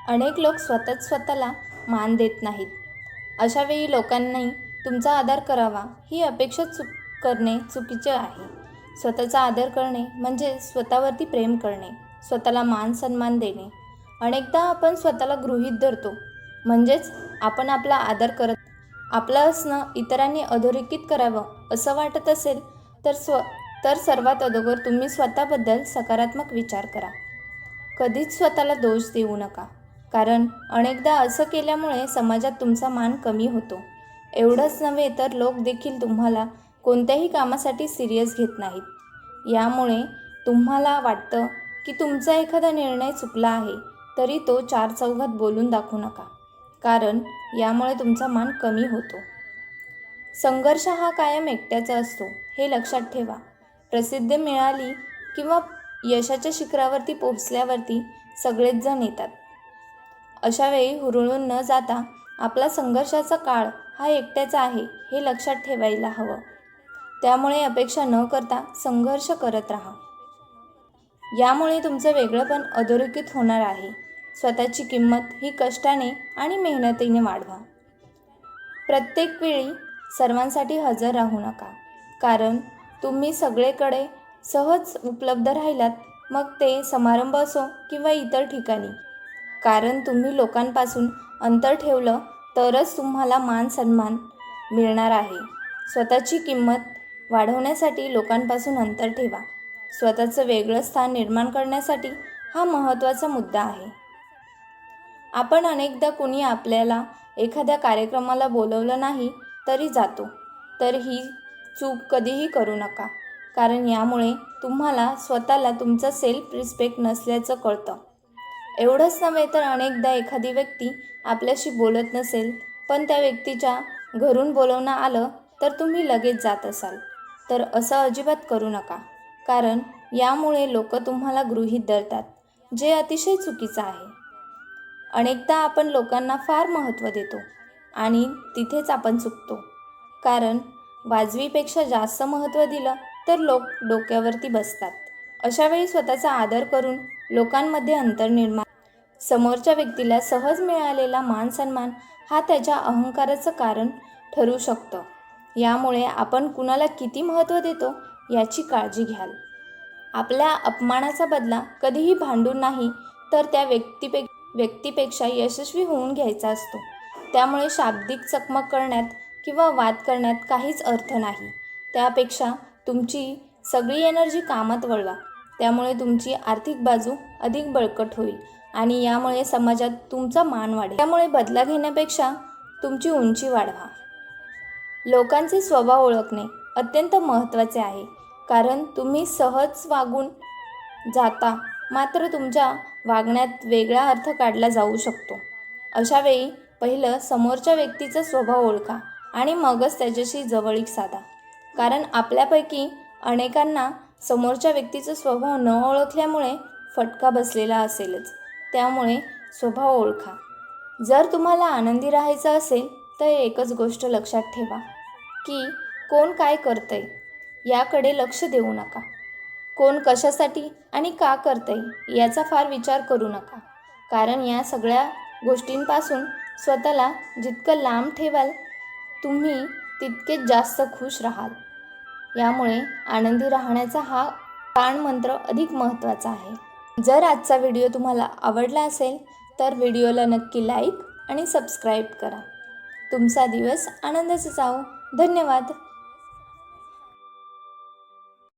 अनेक लोक स्वतःला मान देत नाहीत. अशा वेळी लोकांनी तुमचा आदर करावा ही अपेक्षा करणे चुकीचे आहे. स्वतःचा आदर करणे म्हणजे स्वतःवरती प्रेम करणे, स्वतःला मान सन्मान देणे. अनेकदा आपण स्वतःला गृहीत धरतो, म्हणजेच आपण आपला आदर करत. आपलं असणं इतरांनी अधोरेखित करावं असं वाटत असेल तर सर्वात अगोदर तुम्ही स्वतःबद्दल सकारात्मक विचार करा. कधीच स्वतःला दोष देऊ नका, कारण अनेकदा असं केल्यामुळे समाजात तुमचा मान कमी होतो. एवढंच नव्हे तर लोक देखील तुम्हाला कोणत्याही कामासाठी सिरियस घेत नाहीत. यामुळे तुम्हाला वाटतं की तुमचा एखादा निर्णय चुकला आहे, तरी तो चार चौघात बोलून दाखवू नका, कारण यामुळे तुमचा मान कमी होतो. संघर्ष हा कायम एकट्याचा असतो हे लक्षात ठेवा. प्रसिद्धी मिळाली किंवा यशाच्या शिखरावरती पोहोचल्यावरती सगळेच जण येतात. अशा वेळी हुरळून न जाता आपला संघर्षाचा काळ हा एकट्याचा आहे हे लक्षात ठेवायला हवं. त्यामुळे अपेक्षा न करता संघर्ष करत राहा. यामुळे तुमचं वेगळेपण अधोरेखित होणार आहे. स्वतःची किंमत ही कष्टाने आणि मेहनतीने वाढवा. प्रत्येक वेळी सर्वांसाठी हजर राहू नका, कारण तुम्ही सगळीकडे सहज उपलब्ध राहिलात, मग ते समारंभ असो किंवा इतर ठिकाणी. कारण तुम्ही लोकांपासून अंतर ठेवलं तरच तुम्हाला मान सन्मान मिळणार आहे. स्वतःची किंमत वाढवण्यासाठी लोकांपासून अंतर ठेवा. स्वतःचं वेगळं स्थान निर्माण करण्यासाठी हा महत्त्वाचा मुद्दा आहे. आपण अनेकदा कुणी आपल्याला एखाद्या कार्यक्रमाला बोलवलं नाही तरी जातो, तर ही चूक कधीही करू नका, कारण यामुळे तुम्हाला स्वतःला तुमचा सेल्फ रिस्पेक्ट नसल्याचं कळतं. एवढंच नव्हे तर अनेकदा एखादी व्यक्ती आपल्याशी बोलत नसेल, पण त्या व्यक्तीच्या घरून बोलवणं आलं तर तुम्ही लगेच जात असाल, तर असं अजिबात करू नका, कारण यामुळे लोक तुम्हाला गृहीत धरतात, जे अतिशय चुकीचं आहे. अनेकदा आपण लोकांना फार महत्त्व देतो आणि तिथेच आपण चुकतो, कारण वाजवीपेक्षा जास्त महत्त्व दिलं तर लोक डोक्यावरती बसतात. अशावेळी स्वतःचा आदर करून लोकांमध्ये अंतर निर्माण. समोरच्या व्यक्तीला सहज मिळालेला मान सन्मान हा त्याच्या अहंकाराचं कारण ठरू शकतं. यामुळे आपण कुणाला किती महत्त्व देतो याची काळजी घ्याल. आपल्या अपमानाचा बदला कधीही भांडून नाही, तर त्या व्यक्तीपेक्षा यशस्वी होऊन घ्यायचा असतो. त्यामुळे शाब्दिक चकमक करण्यात किंवा वाद करण्यात काहीच अर्थ नाही. त्यापेक्षा तुमची सगळी एनर्जी कामात वळवा. त्यामुळे तुमची आर्थिक बाजू अधिक बळकट होईल आणि यामुळे समाजात तुमचा मान वाढेल. त्यामुळे बदला घेण्यापेक्षा तुमची उंची वाढवा. लोकांचे स्वभाव ओळखणे अत्यंत महत्त्वाचे आहे, कारण तुम्ही सहज वागून जाता, मात्र तुमच्या वागण्यात वेगळा अर्थ काढला जाऊ शकतो. अशा वेळी पहिलं समोरच्या व्यक्तीचा स्वभाव ओळखा आणि मगच त्याच्याशी जवळीक साधा, कारण आपल्यापैकी अनेकांना समोरच्या व्यक्तीचा स्वभाव न ओळखल्यामुळे फटका बसलेला असेलच. त्यामुळे स्वभाव ओळखा. जर तुम्हाला आनंदी राहायचं असेल तर एकच गोष्ट लक्षात ठेवा की कोण काय करतंय याकडे लक्ष देऊ नका. कोण कशासाठी आणि का करतंय याचा फार विचार करू नका, कारण या सगळ्या गोष्टींपासून स्वतःला जितकं लांब ठेवाल तुम्ही तितकेच जास्त खुश राहाल. यामुळे आनंदी राहण्याचा हा प्राणमंत्र अधिक महत्त्वाचा आहे. जर आजचा व्हिडिओ तुम्हाला आवडला असेल तर व्हिडिओला नक्की लाईक आणि सबस्क्राईब करा. तुमचा दिवस आनंदाचा जाओ. धन्यवाद.